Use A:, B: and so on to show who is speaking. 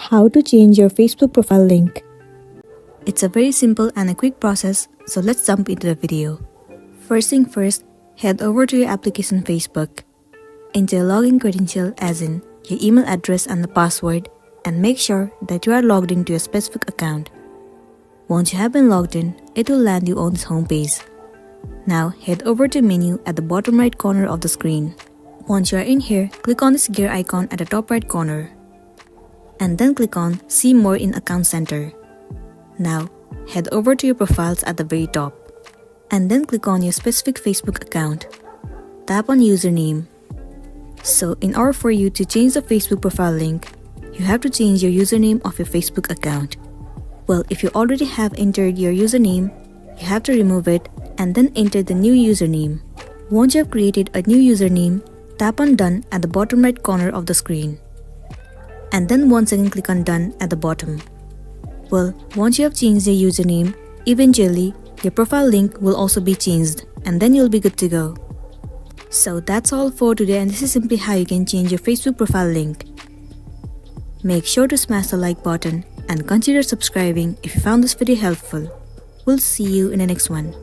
A: How to change your Facebook profile link.
B: It's a very simple and a quick process, so let's jump into the video. First thing first, head over to your application Facebook. Enter your login credential as in your email address and the password, and make sure that you are logged into a specific account. Once you have been logged in, it will land you on this homepage. Now head over to menu at the bottom right corner of the screen. Once you are in here, click on this gear icon at the top right corner. And then click on See More in Account Center. Now, head over to your profiles at the very top. And then click on your specific Facebook account. Tap on Username. So, in order for you to change the Facebook profile link, you have to change your username of your Facebook account. Well, if you already have entered your username, you have to remove it and then enter the new username. Once you have created a new username, tap on Done at the bottom right corner of the screen. And then once again click on Done at the bottom. Well, once you have changed your username, eventually your profile link will also be changed and then you'll be good to go. So that's all for today, and this is simply how you can change your Facebook profile link. Make sure to smash the like button and consider subscribing if you found this video helpful. We'll see you in the next one.